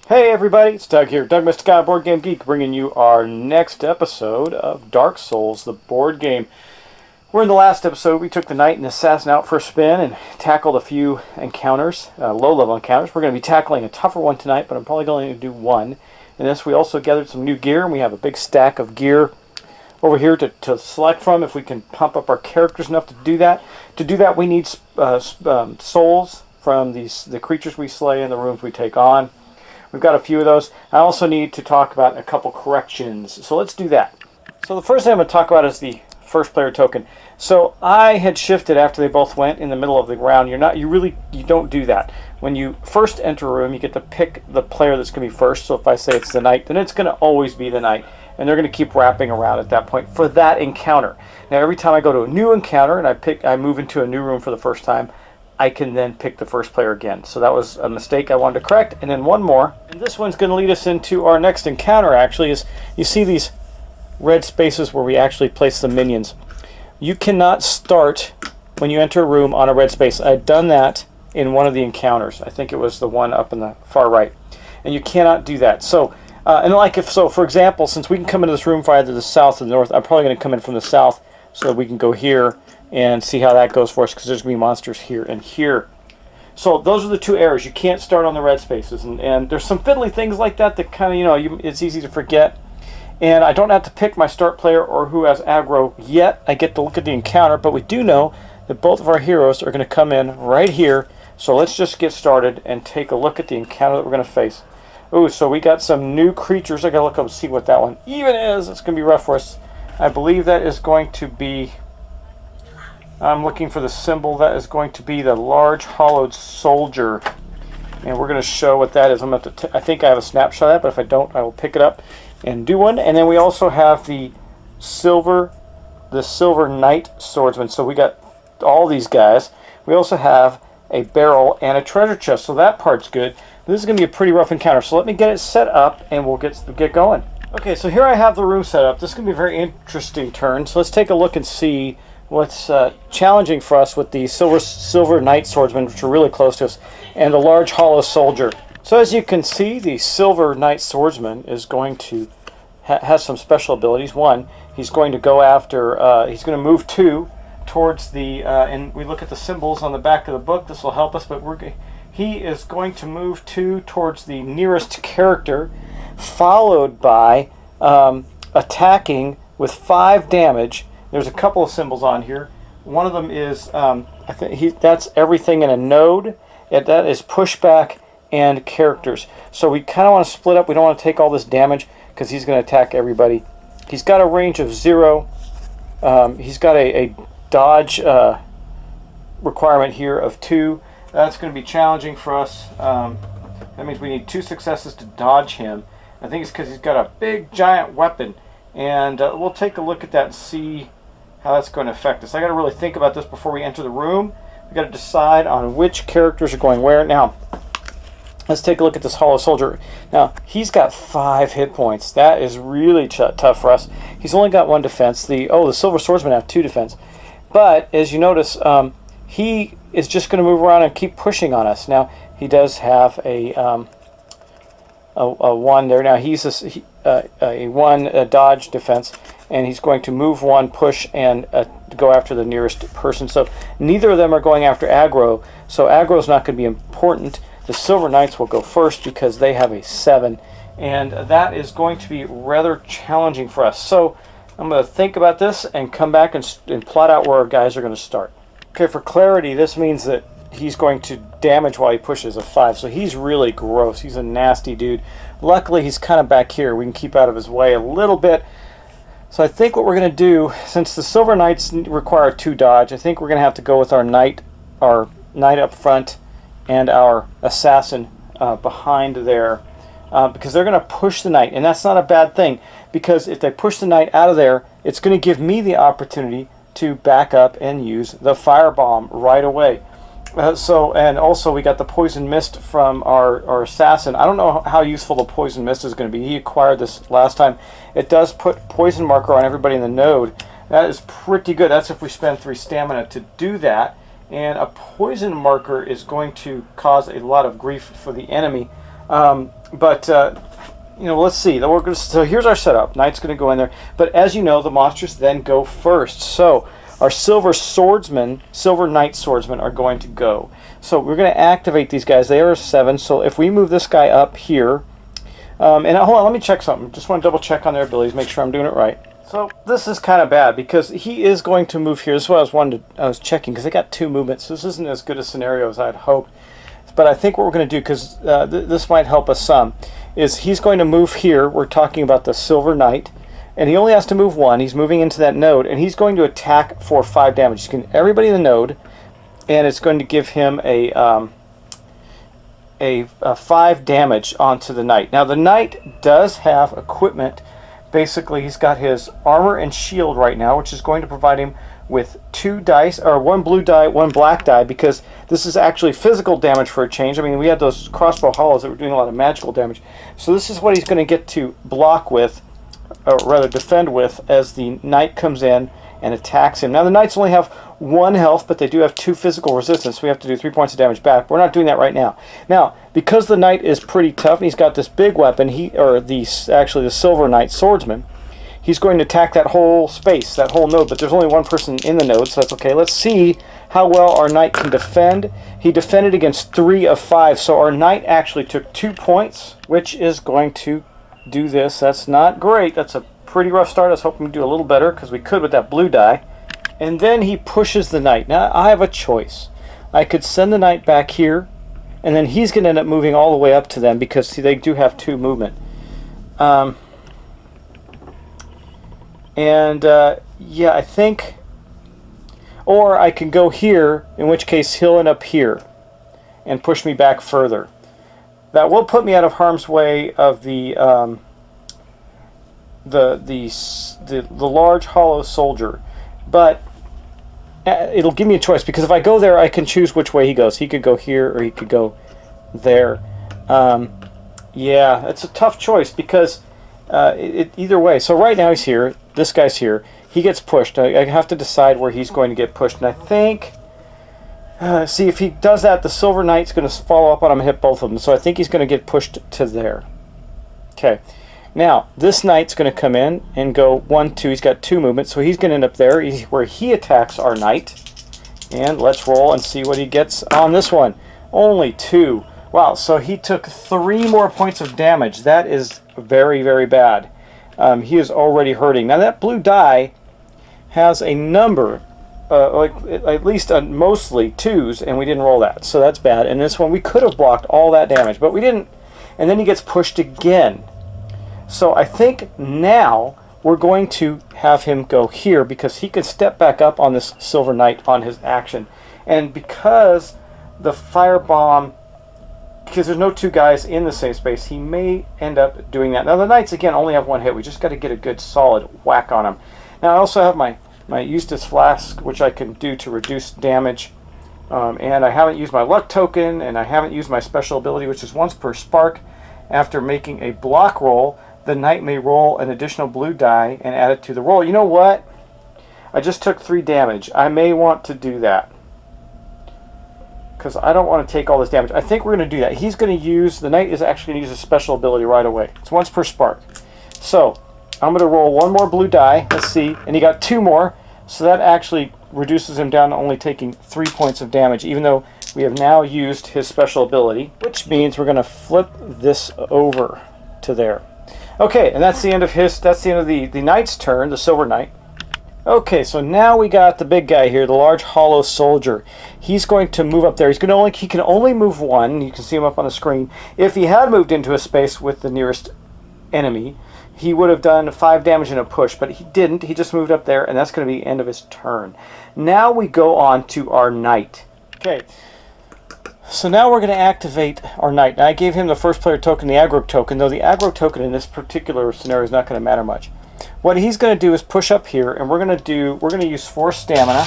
Hey everybody, it's Doug here, Doug Mr. Guy, Board Game Geek, bringing you our next episode of Dark Souls, the board game. We're in the last episode. We took the Knight and the Assassin out for a spin and tackled a few encounters, low-level encounters. We're going to be tackling a tougher one tonight, but I'm probably going to do one. In this, we also gathered some new gear, and we have a big stack of gear over here to select from if we can pump up our characters enough to do that. To do that, we need souls from the creatures we slay and the rooms we take on. We've got a few of those. I also need to talk about a couple corrections. So let's do that. So the first thing I'm going to talk about is the first player token. So I had shifted after they both went in the middle of the round. You don't do that. When you first enter a room, you get to pick the player that's going to be first. So if I say it's the Knight, then it's going to always be the Knight. And they're going to keep wrapping around at that point for that encounter. Now every time I go to a new encounter and I move into a new room for the first time, I can then pick the first player again. So that was a mistake I wanted to correct. And then one more. And this one's going to lead us into our next encounter, actually, is you see these red spaces where we actually place the minions. You cannot start when you enter a room on a red space. I've done that in one of the encounters. I think it was the one up in the far right. And you cannot do that. So, for example, since we can come into this room from either the south or the north, I'm probably going to come in from the south so that we can go here and see how that goes for us, because there's going to be monsters here and here. So those are the two errors. You can't start on the red spaces. And there's some fiddly things like that that kind of, it's easy to forget. And I don't have to pick my start player or who has aggro yet. I get to look at the encounter, but we do know that both of our heroes are going to come in right here. So let's just get started and take a look at the encounter that we're going to face. Ooh, so we got some new creatures. I got to look up and see what that one even is. It's going to be rough for us. I believe that is going to be... I'm looking for the symbol. That is going to be the large hollowed soldier, and we're going to show what that is. I'm going to I think I have a snapshot of that, but if I don't, I will pick it up and do one. And then we also have the silver knight swordsman. So we got all these guys. We also have a barrel and a treasure chest. So that part's good. This is going to be a pretty rough encounter. So let me get it set up, and we'll get going. Okay, so here I have the room set up. This is going to be a very interesting turn. So let's take a look and see what's challenging for us with the silver knight swordsman, which are really close to us, and the large hollow soldier. So as you can see, the silver knight swordsman is going to has some special abilities. One, he's going to go after. He's going to move 2 towards the. And we look at the symbols on the back of the book. This will help us. But he is going to move 2 towards the nearest character, followed by attacking with 5 damage. There's a couple of symbols on here. One of them is, I think that's everything in a node. That is pushback and characters. So we kind of want to split up. We don't want to take all this damage because he's going to attack everybody. He's got a range of 0. He's got a dodge requirement here of 2. That's going to be challenging for us. That means we need 2 successes to dodge him. I think it's because he's got a big giant weapon. And we'll take a look at that and see how that's going to affect us. I got to really think about this before we enter the room. We got to decide on which characters are going where. Now, let's take a look at this hollow soldier. Now, he's got 5 hit points. That is really tough for us. He's only got 1 defense. The silver swordsman have 2 defense. But as you notice, he is just going to move around and keep pushing on us. Now, he does have a 1 there. Now he's a 1 dodge defense, and he's going to move 1, push, and go after the nearest person. So neither of them are going after aggro. So aggro is not going to be important. The Silver Knights will go first because they have a 7, and that is going to be rather challenging for us. So I'm going to think about this and come back and plot out where our guys are going to start. Okay, for clarity, this means that he's going to damage while he pushes a 5. So he's really gross. He's a nasty dude. Luckily, he's kind of back here. We can keep out of his way a little bit. So I think what we're going to do, since the Silver Knights require 2 dodge, I think we're going to have to go with our knight up front and our assassin behind there, because they're going to push the knight, and that's not a bad thing, because if they push the knight out of there, it's going to give me the opportunity to back up and use the firebomb right away. And also we got the poison mist from our assassin. I don't know how useful the poison mist is going to be. He acquired this last time. It does put poison marker on everybody in the node. That is pretty good. That's if we spend 3 stamina to do that. And a poison marker is going to cause a lot of grief for the enemy. You know, let's see. So here's our setup. Knight's going to go in there. But as you know, the monsters then go first. So our silver knight swordsmen are going to go. So we're going to activate these guys. They are 7. So if we move this guy up here, and hold on, let me check something. Just want to double check on their abilities, make sure I'm doing it right. So this is kind of bad because he is going to move here. This is what I was checking, because they got 2 movements. So this isn't as good a scenario as I had hoped. But I think what we're going to do, because this might help us some, is he's going to move here. We're talking about the Silver Knight, and he only has to move 1. He's moving into that node, and he's going to attack for 5 damage. He's going to everybody in the node, and it's going to give him a 5 damage onto the knight. Now the knight does have equipment. Basically, he's got his armor and shield right now, which is going to provide him with 2 dice, or 1 blue die, 1 black die, because this is actually physical damage for a change. I mean, we had those crossbow hollows that were doing a lot of magical damage. So this is what he's going to get to block with, or rather defend with, as the knight comes in and attacks him. Now the knights only have 1 health, but they do have 2 physical resistance. We have to do 3 points of damage back. We're not doing that right now. Now, because the knight is pretty tough, and he's got this big weapon, the Silver Knight swordsman, he's going to attack that whole space, that whole node, but there's only 1 person in the node, so that's okay. Let's see how well our knight can defend. He defended against 3 of 5, so our knight actually took 2 points, which is going to do this. That's not great. That's a pretty rough start. I was hoping to do a little better, because we could with that blue die. And then he pushes the knight. Now, I have a choice. I could send the knight back here, and then he's going to end up moving all the way up to them, because see, they do have 2 movement. Yeah, I think, or I can go here, in which case he'll end up here and push me back further. That will put me out of harm's way of the large hollow soldier, but it'll give me a choice, because if I go there, I can choose which way he goes. He could go here, or he could go there. Yeah, it's a tough choice, because either way. So right now he's here. This guy's here. He gets pushed. I have to decide where he's going to get pushed. And I think, see, if he does that, the Silver Knight's going to follow up on him and hit both of them. So I think he's going to get pushed to there. Okay. Now, this knight's going to come in and go 1, 2. He's got 2 movements, so he's going to end up there where he attacks our knight. And let's roll and see what he gets on this one. Only 2. Wow, so he took 3 more points of damage. That is very, very bad. He is already hurting. Now that blue die has a number, like at least mostly 2s, and we didn't roll that, so that's bad. And this one we could have blocked all that damage, but we didn't. And then he gets pushed again. So I think now we're going to have him go here, because he can step back up on this Silver Knight on his action. And because the firebomb, because there's no 2 guys in the same space, he may end up doing that. Now the knights, again, only have 1 hit. We just got to get a good solid whack on him. Now I also have my Eustace Flask, which I can do to reduce damage. And I haven't used my luck token, and I haven't used my special ability, which is once per spark. After making a block roll, the knight may roll an additional blue die and add it to the roll. You know what? I just took 3 damage. I may want to do that, because I don't want to take all this damage. I think we're going to do that. He's going to use, the knight is actually going to use a special ability right away. It's once per spark. So I'm going to roll 1 more blue die. Let's see. And he got 2 more. So that actually reduces him down to only taking 3 points of damage, even though we have now used his special ability, which means we're going to flip this over to there. Okay, and that's the end of the knight's turn, the Silver Knight. Okay, so now we got the big guy here, the large hollow soldier. He's going to move up there. He can only move one. You can see him up on the screen. If he had moved into a space with the nearest enemy, he would have done 5 damage in a push, but he didn't. He just moved up there, and that's going to be the end of his turn. Now we go on to our knight. Okay, so now we're going to activate our knight. Now I gave him the first player token, the aggro token, though the aggro token in this particular scenario is not going to matter much. What he's going to do is push up here, and we're going to use 4 stamina,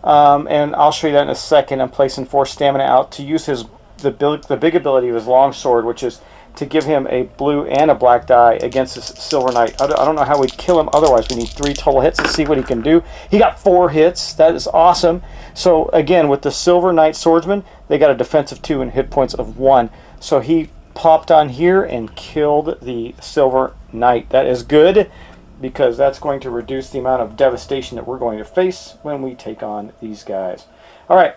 and I'll show you that in a second. I'm placing 4 stamina out to use the big ability of his long sword, which is to give him a blue and a black die against this silver knight. I don't know how we'd kill him otherwise. We need 3 total hits. Let's see what he can do. He got 4 hits. That is awesome. So again, with the silver knight swordsman, they got a defense of 2 and hit points of 1. So he popped on here and killed the silver knight. That is good, because that's going to reduce the amount of devastation that we're going to face when we take on these guys. Alright,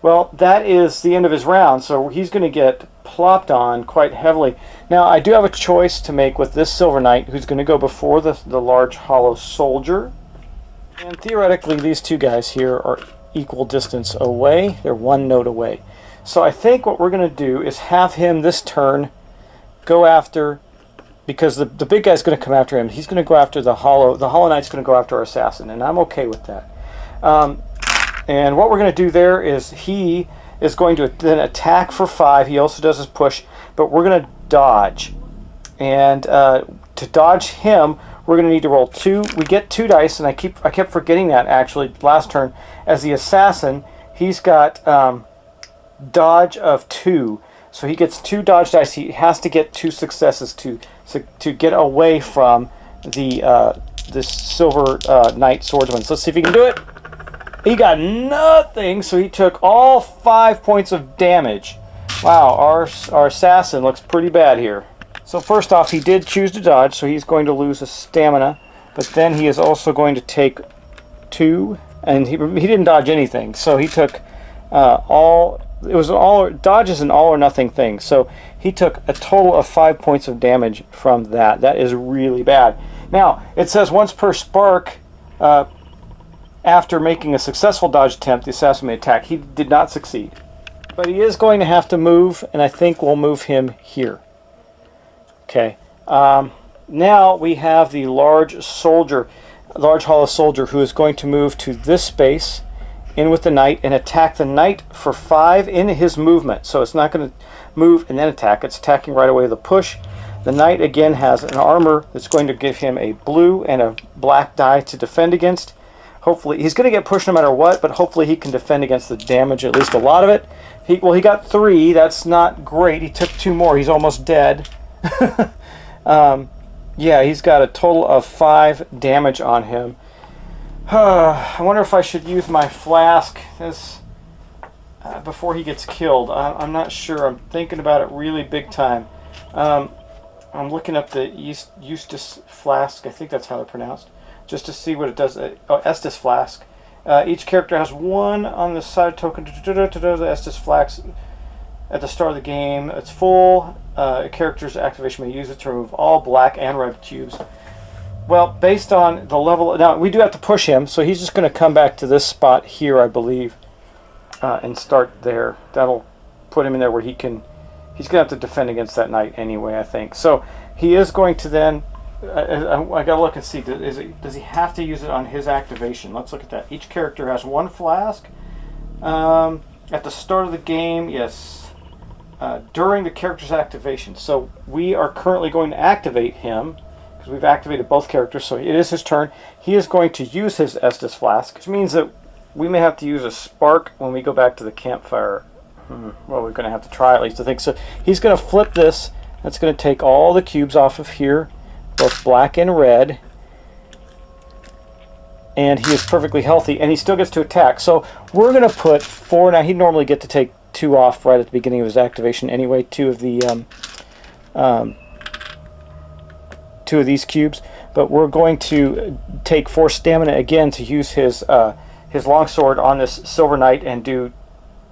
well, that is the end of his round, so he's going to get plopped on quite heavily. Now, I do have a choice to make with this silver knight, who's going to go before the large hollow soldier. And theoretically, these 2 guys here are equal distance away. They're 1 node away. So I think what we're going to do is have him this turn go after, because the big guy's going to come after him. He's going to go after the hollow knight's going to go after our assassin, and I'm okay with that. And what we're going to do there is he is going to then attack for 5. He also does his push, but we're going to dodge. And to dodge him, we're going to need to roll 2. We get 2 dice, and I kept forgetting that actually last turn. As the assassin, he's got dodge of 2, so he gets 2 dodge dice. He has to get 2 successes to get away from this silver knight swordsman. So let's see if he can do it. He got nothing, so he took all 5 points of damage. Wow, our assassin looks pretty bad here. So first off, he did choose to dodge, so he's going to lose his stamina, but then he is also going to take 2, and he didn't dodge anything, so he took dodge is an all or nothing thing, so he took a total of 5 points of damage from that. That is really bad. Now, it says once per spark, after making a successful dodge attempt, the assassin may attack. He did not succeed, but he is going to have to move, and I think we'll move him here. Okay, now we have the large hollow soldier, who is going to move to this space in with the knight and attack the knight for 5 in his movement. So it's not going to move and then attack. It's attacking right away with a push. The knight again has an armor that's going to give him a blue and a black die to defend against. Hopefully he's going to get pushed no matter what, but hopefully he can defend against the damage, at least a lot of it. He got 3. That's not great. He took 2 more. He's almost dead. Yeah, he's got a total of 5 damage on him. I wonder if I should use my flask before he gets killed. I'm not sure. I'm thinking about it really big time. I'm looking up the Eustace flask. I think that's how they're pronounced. Just to see what it does. Estus flask. Each character has 1 on the side token. The Estus flask at the start of the game. It's full. A character's activation may use it to remove all black and red cubes. Well, based on the level... Now, we do have to push him, so he's just going to come back to this spot here, I believe, and start there. That'll put him in there where he can... He's going to have to defend against that knight anyway, I think. So he is going to then... I got to look and see. Does he have to use it on his activation? Let's look at that. Each character has 1 flask. At the start of the game, yes. During the character's activation. So we are currently going to activate him, because we've activated both characters, so it is his turn. He is going to use his Estus flask, which means that we may have to use a spark when we go back to the campfire. Well, we're going to have to try at least, I think. So he's going to flip this. That's going to take all the cubes off of here, both black and red. And he is perfectly healthy, and he still gets to attack. So we're going to put 4. Now, he'd normally get to take 2 off right at the beginning of his activation anyway, 2 of the 2 of these cubes, but we're going to take 4 stamina again to use his longsword on this silver knight and do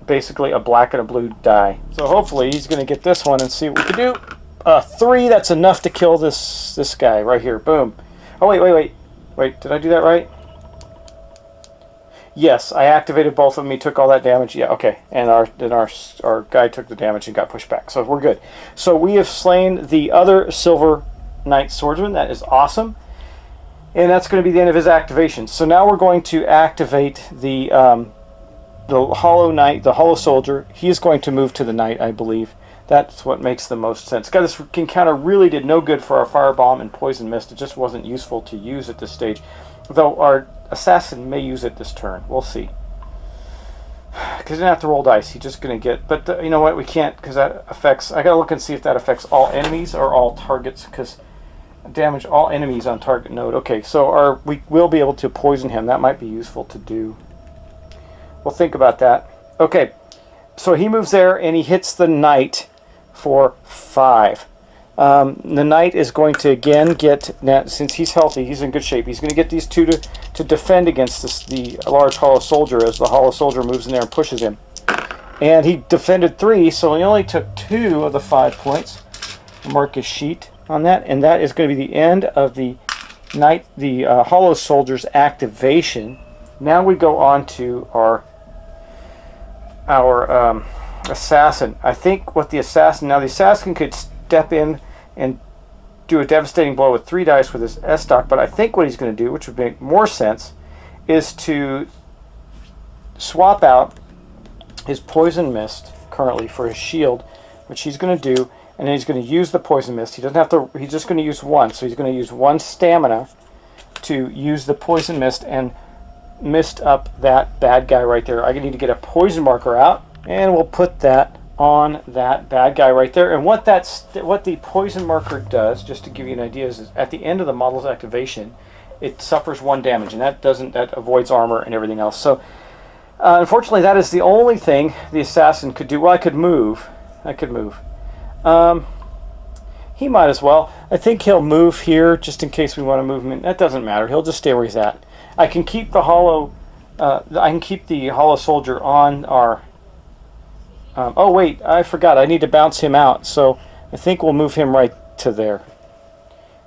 basically a black and a blue die. So hopefully he's going to get this one and see what we can do. 3, that's enough to kill this guy right here. Boom. Oh, wait. Wait, did I do that right? Yes, I activated both of them. He took all that damage. Yeah, okay. And our guy took the damage and got pushed back. So we're good. So we have slain the other Silver Knight Swordsman. That is awesome. And that's going to be the end of his activation. So now we're going to activate the Hollow Knight, the Hollow Soldier. He is going to move to the Knight, I believe. That's what makes the most sense. God, this encounter really did no good for our Firebomb and Poison Mist. It just wasn't useful to use at this stage. Though our Assassin may use it this turn. We'll see. Because he didn't have to roll dice. He's just going to get... But you know what? We can't, because that affects... I got to look and see if that affects all enemies or all targets, because damage all enemies on target node. Okay, so we will be able to poison him. That might be useful to do. We'll think about that. Okay, so he moves there, and he hits the Knight for 5. The Knight is going to again get, since he's healthy, he's in good shape, he's going to get these two to defend against the large Hollow Soldier as the Hollow Soldier moves in there and pushes him. And he defended 3, so he only took 2 of the 5 points. Mark his sheet on that, and that is going to be the end of the Knight, the Hollow Soldier's activation. Now we go on to our Assassin. I think what the Assassin could step in and do a devastating blow with 3 dice with his S-Stock, but I think what he's going to do, which would make more sense, is to swap out his Poison Mist currently for his shield, which he's going to do, and then he's going to use the Poison Mist. He doesn't have to, he's just going to use 1, so he's going to use 1 stamina to use the Poison Mist and mist up that bad guy right there. I need to get a poison marker out, and we'll put that on that bad guy right there. And what the poison marker does, just to give you an idea, is at the end of the model's activation, it suffers 1 damage, and that avoids armor and everything else. So unfortunately, that is the only thing the Assassin could do. Well, I could move. He might as well. I think he'll move here just in case we want to move him in. That doesn't matter. He'll just stay where he's at. I can keep the Hollow Soldier on our... oh wait, I forgot. I need to bounce him out. So I think we'll move him right to there.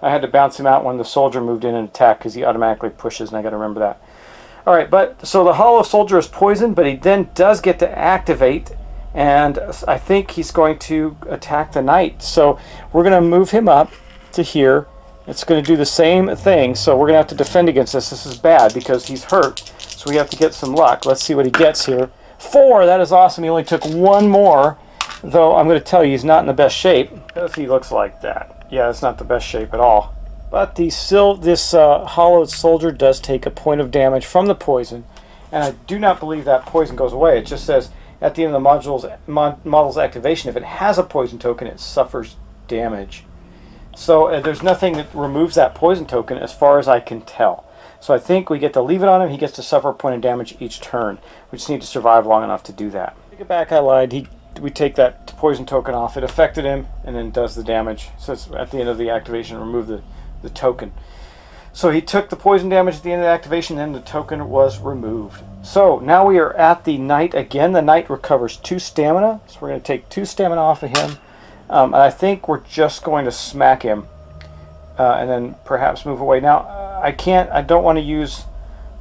I had to bounce him out when the soldier moved in and attacked because he automatically pushes, and I got to remember that. All right, but so the Hollow Soldier is poisoned, but he then does get to activate, and I think he's going to attack the Knight. So we're going to move him up to here. It's going to do the same thing, so we're going to have to defend against this. This is bad because he's hurt, so we have to get some luck. Let's see what he gets here. 4, that is awesome. He only took 1 more, though I'm going to tell you he's not in the best shape because he looks like that. Yeah, it's not the best shape at all. But this Hollow Soldier does take a point of damage from the poison, and I do not believe that poison goes away. It just says at the end of the model's activation, if it has a poison token, it suffers damage. So there's nothing that removes that poison token as far as I can tell. So I think we get to leave it on him. He gets to suffer a point of damage each turn. We just need to survive long enough to do that. Take it back, I lied. We take that poison token off. It affected him and then does the damage. So it's at the end of the activation, remove the token. So he took the poison damage at the end of the activation, and the token was removed. So now we are at the Knight again. The Knight recovers 2 stamina. So we're going to take 2 stamina off of him. And I think we're just going to smack him and then perhaps move away. Now, I don't want to use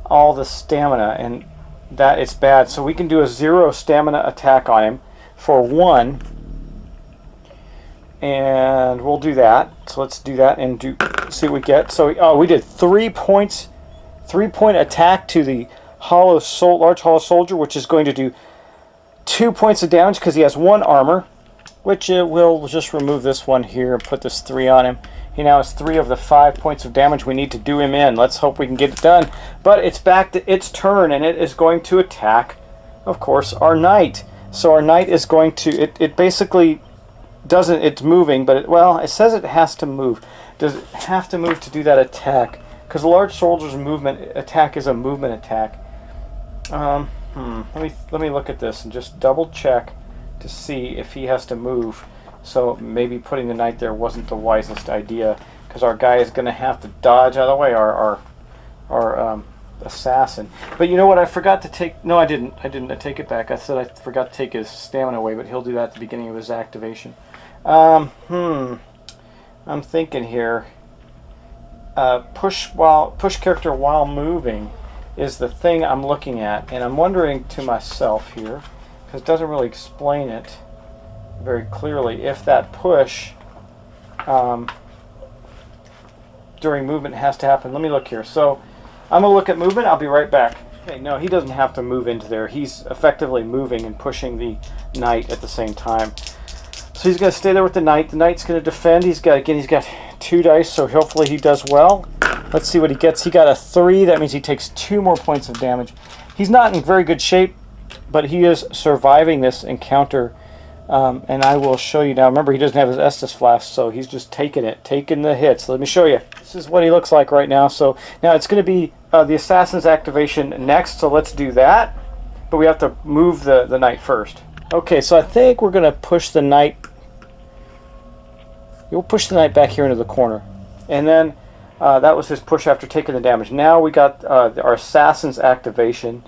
all the stamina, and that it's bad. So we can do a 0 stamina attack on him for 1. And we'll do that. So let's do that and see what we get. So we did 3 points, 3-point attack to the large Hollow Soldier, which is going to do 2 points of damage because he has 1 armor. Which we'll just remove this one here and put this 3 on him. He now has 3 of the 5 points of damage we need to do him in. Let's hope we can get it done. But it's back to its turn, and it is going to attack, of course, our Knight. So our Knight is going to... It basically doesn't... It's moving, but it says it has to move. Does it have to move to do that attack? Because the large soldier's movement attack is a movement attack. Let me look at this and just double check to see if he has to move. So maybe putting the Knight there wasn't the wisest idea, because our guy is going to have to dodge out of the way, our assassin. But you know what? I forgot to take... No, I didn't. I take it back. I said I forgot to take his stamina away, but he'll do that at the beginning of his activation. I'm thinking here. push character while moving is the thing I'm looking at, and I'm wondering to myself here, because it doesn't really explain it very clearly, if that push during movement has to happen. Let me look here. So I'm going to look at movement. I'll be right back. Okay, no, he doesn't have to move into there. He's effectively moving and pushing the knight at the same time. So he's going to stay there with the knight. The knight's going to defend. He's got 2 dice, so hopefully he does well. Let's see what he gets. He got a 3. That means he takes 2 more points of damage. He's not in very good shape, but he is surviving this encounter. And I will show you now. Remember, he doesn't have his Estus Flask, so he's just taking the hits. Let me show you. This is what he looks like right now. So now it's going to be the Assassin's activation next, so let's do that. But we have to move the knight first. Okay, so I think we're going to push the knight. We'll push the knight back here into the corner. And then that was his push after taking the damage. Now we got our Assassin's activation.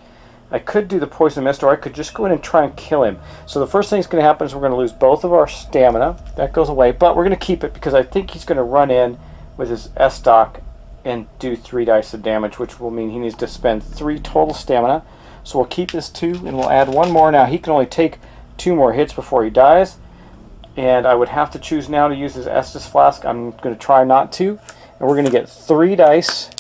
I could do the Poison Mist, or I could just go in and try and kill him. So the first thing that's going to happen is we're going to lose both of our stamina. That goes away, but we're going to keep it because I think he's going to run in with his S-Stock and do 3 dice of damage, which will mean he needs to spend 3 total stamina. So we'll keep this 2, and we'll add 1 more. Now he can only take 2 more hits before he dies, and I would have to choose now to use his Estus Flask. I'm going to try not to, and we're going to get 3 dice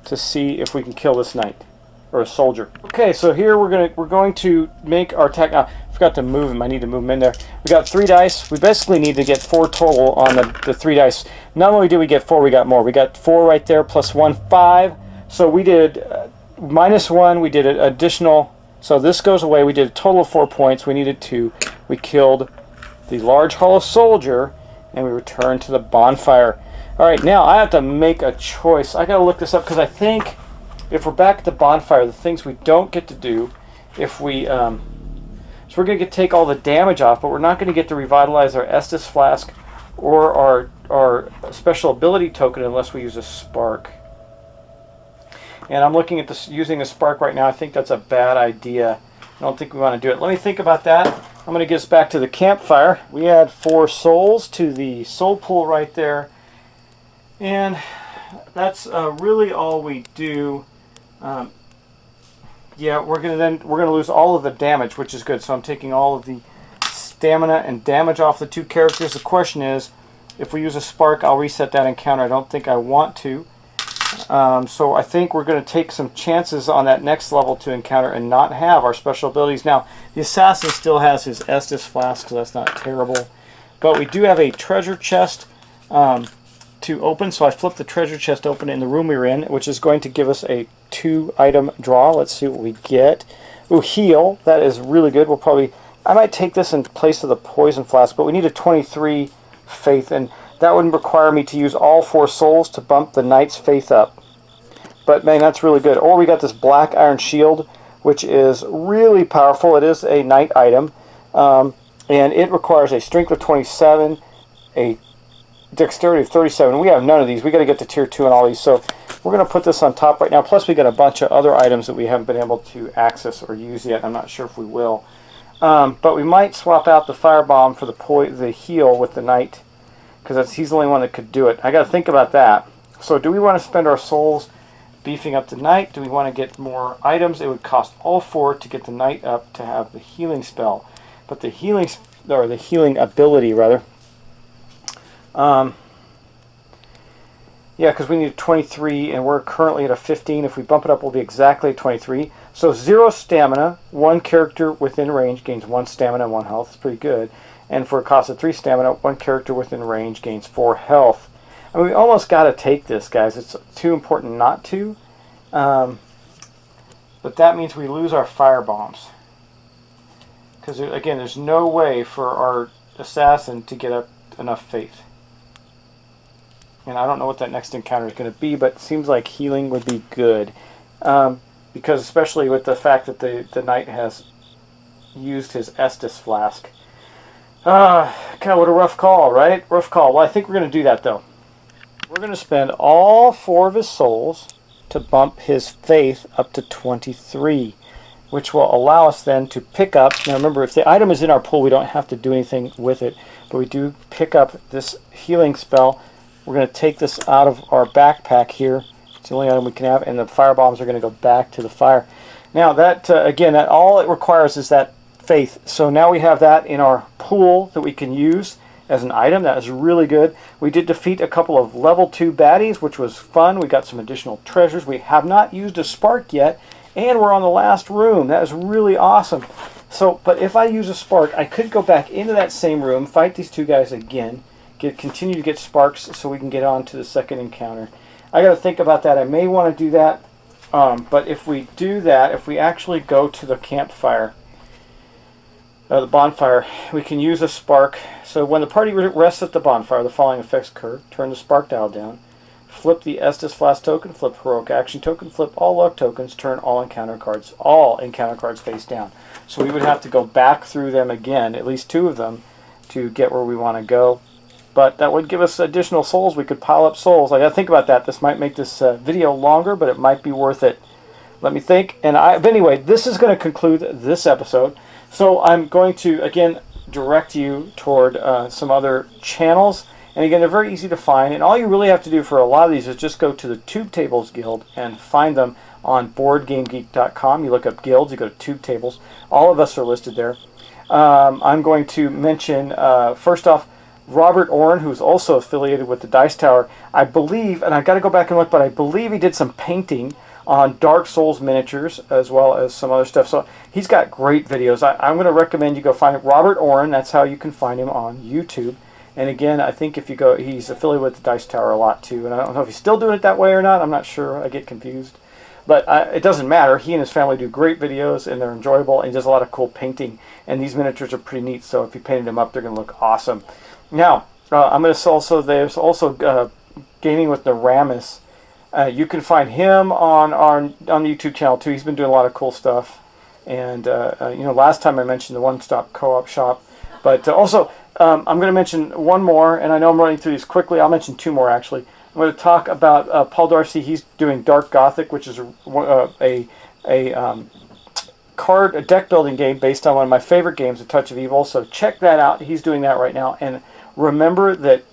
to see if we can kill this knight. Or a soldier. Okay, so here we're going to make our attack. I forgot to move him. I need to move him in there. We got 3 dice. We basically need to get 4 total on the 3 dice. Not only did we get 4, we got more. We got 4 right there plus 1, 5. So we did -1. We did an additional. So this goes away. We did a total of 4 points. We needed 2. We killed the large hollow soldier, and we returned to the bonfire. All right, now I have to make a choice. I got to look this up because I think. If we're back at the bonfire, the things we don't get to do, if we, so we're going to take all the damage off, but we're not going to get to revitalize our Estus Flask or our special ability token unless we use a spark. And I'm looking at this using a spark right now. I think that's a bad idea. I don't think we want to do it. Let me think about that. I'm going to get us back to the campfire. We add 4 souls to the soul pool right there, and that's really all we do. Yeah, we're gonna lose all of the damage, which is good. So I'm taking all of the stamina and damage off the 2 characters. The question is, if we use a spark, I'll reset that encounter. I don't think I want to. So I think we're going to take some chances on that next level to encounter and not have our special abilities. Now, the assassin still has his Estus Flask, so that's not terrible. But we do have a treasure chest to open, so I flipped the treasure chest open in the room we were in, which is going to give us a 2-item draw. Let's see what we get. Ooh, heal. That is really good. I might take this in place of the poison flask, but we need a 23 faith, and that would require me to use all 4 souls to bump the knight's faith up. But man, that's really good. Or we got this black iron shield, which is really powerful. It is a knight item, and it requires a strength of 27, a dexterity of 37. We have none of these. We got to get to tier 2 on all these. So we're going to put this on top right now. Plus we got a bunch of other items that we haven't been able to access or use yet. I'm not sure if we will. But we might swap out the firebomb for the heal with the knight, because he's the only one that could do it. I got to think about that. So do we want to spend our souls beefing up the knight? Do we want to get more items? It would cost all 4 to get the knight up to have the healing spell. But the healing ability rather. Yeah, because we need a 23, and we're currently at a 15. If we bump it up, we'll be exactly at 23. So 0 stamina, 1 character within range gains 1 stamina and 1 health. It's pretty good. And for a cost of 3 stamina, 1 character within range gains 4 health. I mean, we almost got to take this, guys. It's too important not to. But that means we lose our fire bombs. Because, again, there's no way for our assassin to get up enough faith. And I don't know what that next encounter is going to be, but it seems like healing would be good. Because especially with the fact that the knight has used his Estus Flask. God, what a rough call, right? Rough call. Well, I think we're going to do that, though. We're going to spend all 4 of his souls to bump his faith up to 23, which will allow us then to pick up. Now remember, if the item is in our pool, we don't have to do anything with it, but we do pick up this healing spell, we're going to take this out of our backpack here. It's the only item we can have, and the fire bombs are going to go back to the fire. Now that, again, that all it requires is that faith. So now we have that in our pool that we can use as an item. That is really good. We did defeat a couple of level 2 baddies, which was fun. We got some additional treasures. We have not used a spark yet, and we're on the last room. That is really awesome. So, but if I use a spark, I could go back into that same room, fight these two guys again, continue to get sparks so we can get on to the second encounter. I got to think about that. I may want to do that, but if we do that, if we actually go to the campfire, the bonfire, we can use a spark. So when the party rests at the bonfire, the following effects occur. Turn the spark dial down. Flip the Estus Flask token. Flip Heroic Action token. Flip all luck tokens. Turn all encounter cards face down. So we would have to go back through them again, at least 2 of them, to get where we want to go. But that would give us additional souls. We could pile up souls. I got to think about that. This might make this video longer, but it might be worth it. Let me think. But anyway, this is going to conclude this episode. So I'm going to, again, direct you toward some other channels. And again, they're very easy to find. And all you really have to do for a lot of these is just go to the Tube Tables Guild and find them on BoardGameGeek.com. You look up guilds, you go to Tube Tables. All of us are listed there. I'm going to mention, first off, Robert Orrin, who's also affiliated with the Dice Tower. I believe, and I've got to go back and look, but I believe he did some painting on Dark Souls miniatures as well as some other stuff. So he's got great videos. I'm going to recommend you go find it. Robert Orrin, that's how you can find him on YouTube. And again, I think if you go, he's affiliated with the Dice Tower a lot too. And I don't know if he's still doing it that way or not. I'm not sure. I get confused. But it doesn't matter. He and his family do great videos, and they're enjoyable, and he does a lot of cool painting. And these miniatures are pretty neat, so if you painted them up, they're going to look awesome. Now, I'm going to also, there's also Gaming with Naramis. You can find him on the YouTube channel too. He's been doing a lot of cool stuff. And, you know, last time I mentioned the One Stop Co-op Shop. But also, I'm going to mention one more, and I know I'm running through these quickly. I'll mention 2 more, actually. I'm going to talk about Paul Darcy. He's doing Dark Gothic, which is a deck building game based on one of my favorite games, A Touch of Evil. So check that out. He's doing that right now. And remember that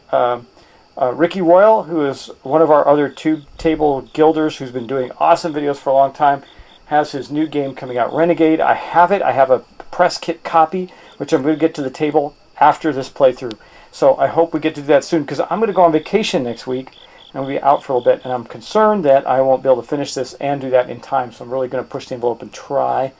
Ricky Royal, who is one of our other Tube Table Guilders, who's been doing awesome videos for a long time, has his new game coming out, Renegade. I have it. I have a press kit copy, which I'm going to get to the table after this playthrough. So I hope we get to do that soon, because I'm going to go on vacation next week, and I'll be out for a little bit, and I'm concerned that I won't be able to finish this and do that in time. So I'm really going to push the envelope and try.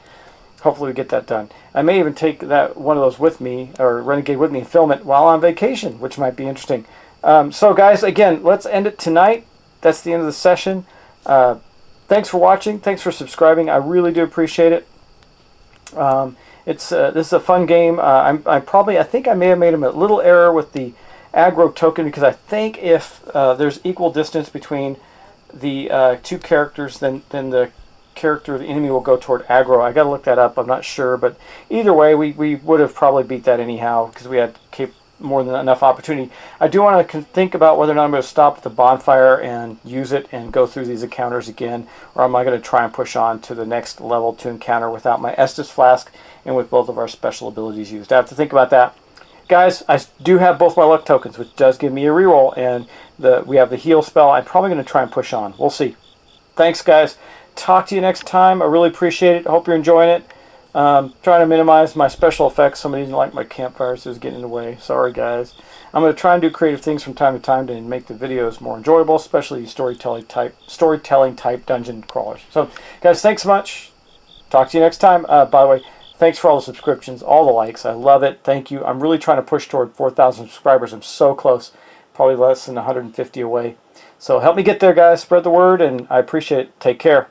Hopefully we get that done. I may even take one of those with me, or Renegade with me, and film it while on vacation, which might be interesting. So guys, again, let's end it tonight. That's the end of the session. Thanks for watching. Thanks for subscribing. I really do appreciate it. This is a fun game. I think I may have made a little error with the aggro token, because I think if there's equal distance between the 2 characters, then the character of the enemy will go toward aggro. I got to look that up. I'm not sure, but either way, we would have probably beat that anyhow, because we had more than enough opportunity. I do want to think about whether or not I'm going to stop at the bonfire and use it and go through these encounters again, or am I going to try and push on to the next level to encounter without my Estus Flask and with both of our special abilities used. I have to think about that. Guys, I do have both my luck tokens, which does give me a reroll, and we have the heal spell. I'm probably going to try and push on. We'll see. Thanks, guys. Talk to you next time. I really appreciate it. I hope you're enjoying it. Trying to minimize my special effects. Somebody didn't like my campfires, so it's getting in the way. Sorry, guys. I'm going to try and do creative things from time to time to make the videos more enjoyable, especially storytelling type dungeon crawlers. So, guys, thanks so much. Talk to you next time. By the way, thanks for all the subscriptions, all the likes. I love it. Thank you. I'm really trying to push toward 4,000 subscribers. I'm so close. Probably less than 150 away. So help me get there, guys. Spread the word, and I appreciate it. Take care.